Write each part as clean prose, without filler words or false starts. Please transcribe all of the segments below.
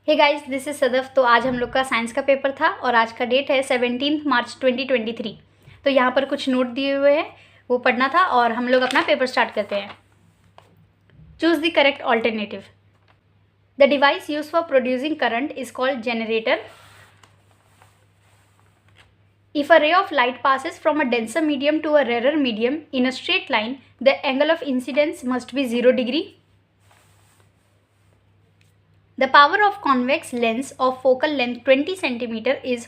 Hey guys, this is Sadaf. तो आज हम लोग का साइंस का पेपर था और आज का डेट है 17 मार्च 2023। तो यहाँ पर कुछ नोट दिए हुए हैं, वो पढ़ना था और हम लोग अपना पेपर स्टार्ट करते हैं। Choose the correct alternative. The device use for producing current is called generator. If a ray of light passes from a denser medium to a rarer medium in a straight line, the angle of incidence must be 0 degree. The power of convex lens of focal length 20 cm is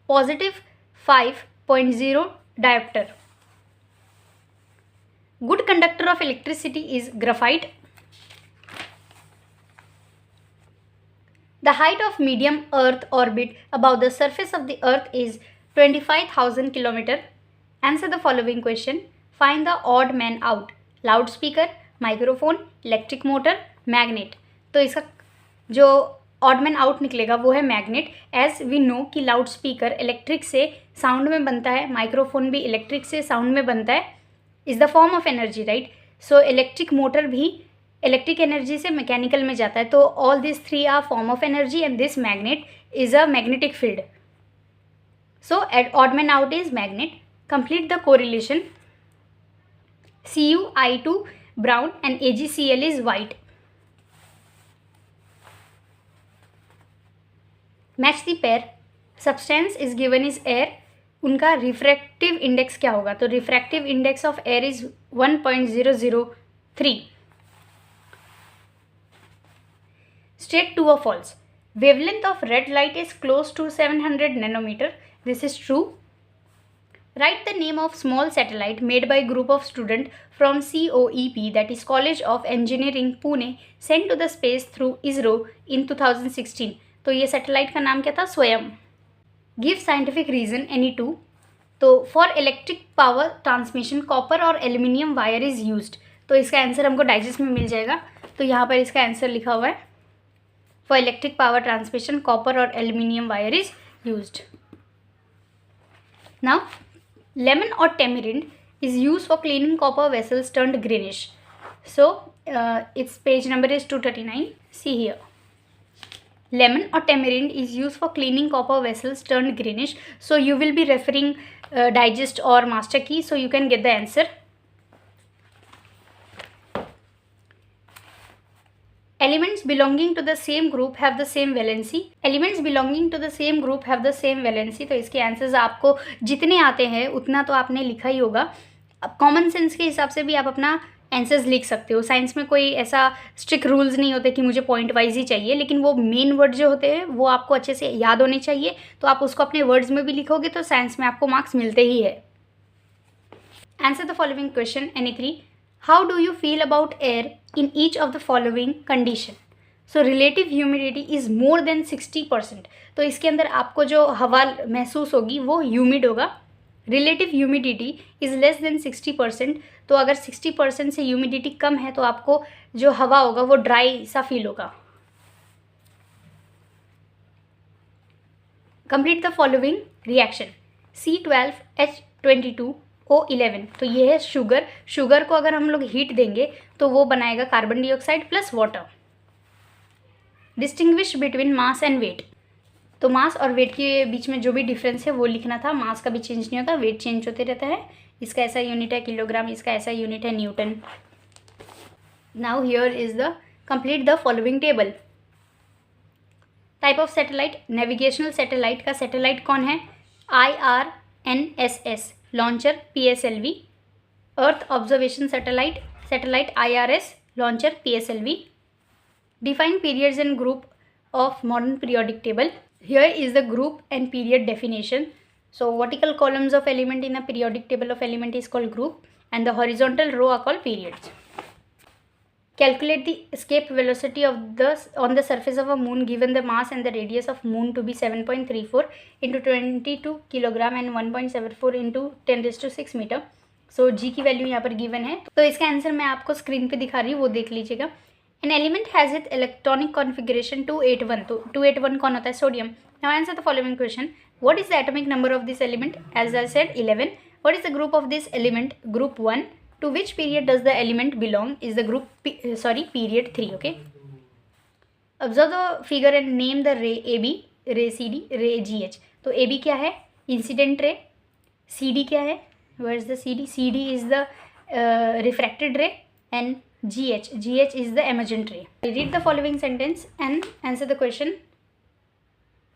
positive 5.0 diopter. Good conductor of electricity is graphite. The height of medium Earth orbit above the surface of the Earth is 25,000 km. Answer the following question. Find the odd man out. Loudspeaker, microphone, electric motor, magnet. तो इसका जो odd man out निकलेगा वो है magnet. As we know कि loud speaker electric से sound में बनता है, माइक्रोफोन भी इलेक्ट्रिक से साउंड में बनता है, is the form of energy, right. So electric motor भी इलेक्ट्रिक एनर्जी से मैकेनिकल में जाता है। तो all this three are form of energy and this magnet is a magnetic field. So odd man out is magnet. Complete the correlation. CuI2 brown and AgCl is white. Match the pair. Substance is given is air. उनका refractive index क्या होगा? तो refractive index of air is 1.003. Straight true or false? Wavelength of red light is close to 700 nanometer. This is true. Write the name of small satellite made by group of student from COEP, that is College of Engineering Pune, sent to the space through ISRO in 2016. तो ये satellite का नाम क्या था? Swayam. Give scientific reason any two. तो for electric power transmission copper और aluminium wire is used. तो इसका आंसर हमको डाइजेस्ट में मिल जाएगा। तो यहाँ पर इसका आंसर लिखा हुआ है, for electric power transmission copper और aluminium wire is used. Now lemon or tamarind is used for cleaning copper vessels turned greenish. So its page number is 239. See here. Lemon or tamarind is used for cleaning copper vessels turned greenish. So you will be referring digest or master key, so you can get the answer. Elements belonging to the same group have the same valency. Elements belonging to the same group have the same valency. तो इसके answers आपको जितने आते हैं उतना तो आपने लिखा ही होगा। अब कॉमन सेंस के हिसाब से भी आप अपना आंसर्स लिख सकते हो। साइंस में कोई ऐसा स्ट्रिक्ट रूल्स नहीं होते कि मुझे पॉइंट वाइज ही चाहिए, लेकिन वो मेन वर्ड जो होते हैं वो आपको अच्छे से याद होने चाहिए। तो आप उसको अपने वर्ड्स में भी लिखोगे तो साइंस में आपको मार्क्स मिलते ही है। Answer the following question any three. How do you feel about air in each of the following condition? So relative humidity is more than 60%. तो इसके अंदर आपको जो हवा महसूस होगी वो ह्यूमिड होगा. Relative humidity is less than 60%. तो अगर 60% से ह्यूमिडिटी कम है तो आपको जो हवा होगा वो ड्राई सा फील होगा. Complete the following reaction. C12H22 O11. तो ये है शुगर. शुगर को अगर हम लोग हीट देंगे तो वो बनाएगा carbon dioxide plus water. Distinguish between mass and weight. तो मास और वेट के बीच में जो भी डिफरेंस है वो लिखना था. मास का भी चेंज नहीं होता, वेट चेंज होते रहता है. इसका ऐसा यूनिट है किलोग्राम, इसका ऐसा यूनिट है Newton. Now here is the complete the following table. Type of satellite. Navigational satellite का सैटेलाइट कौन है? IRNSS. Launcher PSLV. Earth observation satellite IRS. Launcher PSLV. Define periods and group of modern periodic table. Here is the group and period definition. So vertical columns of element in a periodic table of element is called group and the horizontal row are called periods. Calculate the escape velocity of on the surface of a moon given the mass and the radius of moon to be 7.34 into 22 kilogram and 1.74 into 10⁶ meter. So g की value यहाँ पर given है. तो इसका answer मैं आपको screen पे दिखा रही हूँ, वो देख लीजिएगा. An element has its electronic configuration 281. तो 281 कौन होता है? Sodium. Now answer the following question. What is the atomic number of this element? As I said, 11. What is the group of this element? Group 1. To which period does the element belong? Is the group period 3. Okay. Observe the figure and name the रे AB, रे CD, रे GH. तो AB क्या है? Incident ray. CD क्या है? Where is the CD? CD is the refracted ray. And GH is the emergent ray. Read the following sentence and answer the question.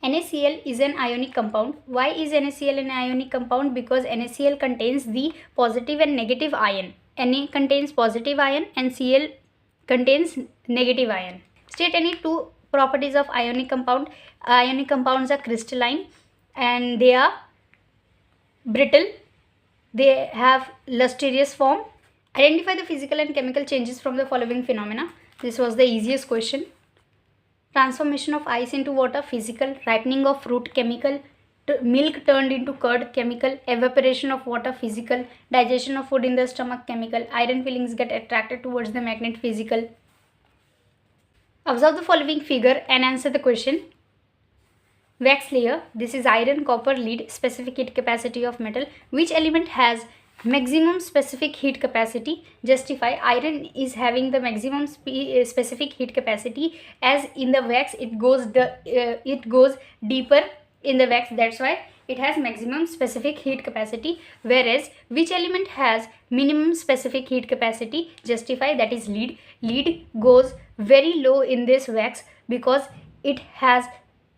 NaCl is an ionic compound. Why is NaCl an ionic compound? Because NaCl contains the positive and negative ion. Na contains positive ion and Cl contains negative ion. State any two properties of ionic compound. Ionic compounds are crystalline and they are brittle. They have lustrous form. Identify the physical and chemical changes from the following phenomena. This was the easiest question. Transformation of ice into water, physical. Ripening of fruit, chemical. Milk turned into curd, chemical. Evaporation of water, physical. Digestion of food in the stomach, chemical. Iron filings get attracted towards the magnet, physical. Observe the following figure and answer the question. Wax layer. This is iron, copper, lead. Specific heat capacity of metal. Which element has maximum specific heat capacity? Justify. Iron is having the maximum specific heat capacity, as in the wax it goes deeper in the wax, that's why it has maximum specific heat capacity. Whereas which element has minimum specific heat capacity? Justify. That is lead. Lead goes very low in this wax because it has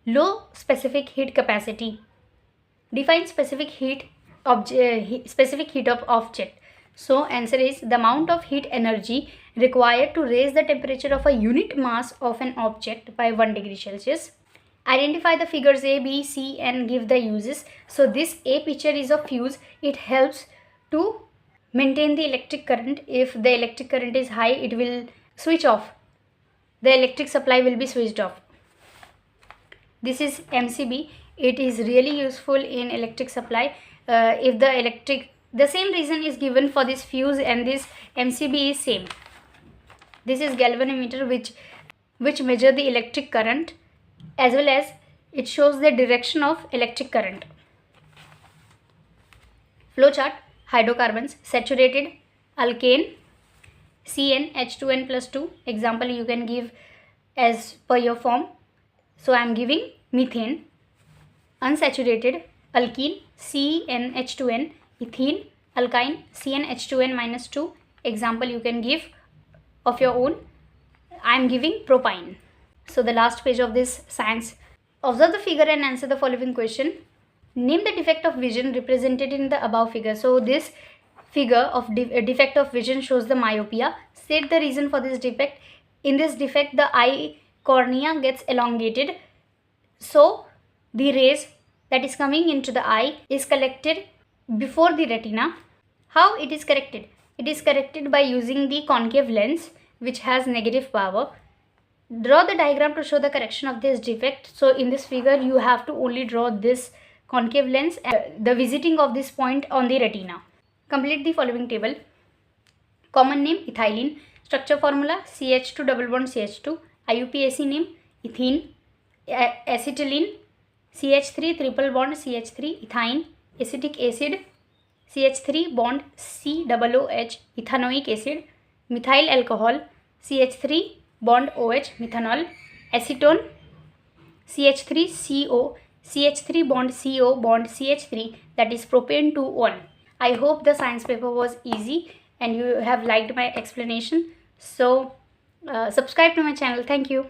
low specific heat capacity. Define specific heat of object. So answer is the amount of heat energy required to raise the temperature of a unit mass of an object by 1 degree Celsius. Identify the figures A, B, C and give the uses. So this A picture is of fuse. It helps to maintain the electric current. If the electric current is high, it will switch off. The electric supply will be switched off. This is MCB. It is really useful in electric supply. If the same reason is given for this fuse and this MCB is same. This is galvanometer which measure the electric current as well as it shows the direction of electric current. Flow chart. Hydrocarbons, saturated, alkane, CN, H2N plus 2. Example you can give as per your form. So I am giving methane. Unsaturated, alkene, CnH2n, ethene, alkyne, CnH2n minus 2. Example you can give of your own. I am giving propine. So the last page of this science. Observe the figure and answer the following question. Name the defect of vision represented in the above figure. So this figure of defect of vision shows the myopia. State the reason for this defect. In this defect the eye cornea gets elongated. So the rays that is coming into the eye is collected before the retina. How it is corrected? It is corrected by using the concave lens which has negative power. Draw the diagram to show the correction of this defect. So in this figure you have to only draw this concave lens and the visiting of this point on the retina. Complete the following table. Common name ethylene. Structure formula CH2 double bond CH2. IUPAC name ethene. Acetylene CH3 triple bond CH3. Ethyne. Acetic acid CH3 bond COOH ethanoic acid. Methyl alcohol CH3 bond OH methanol. Acetone CH3CO CH3 bond CO bond CH3, that is propane 2-1. I hope the science paper was easy and you have liked my explanation. So subscribe to my channel. Thank you.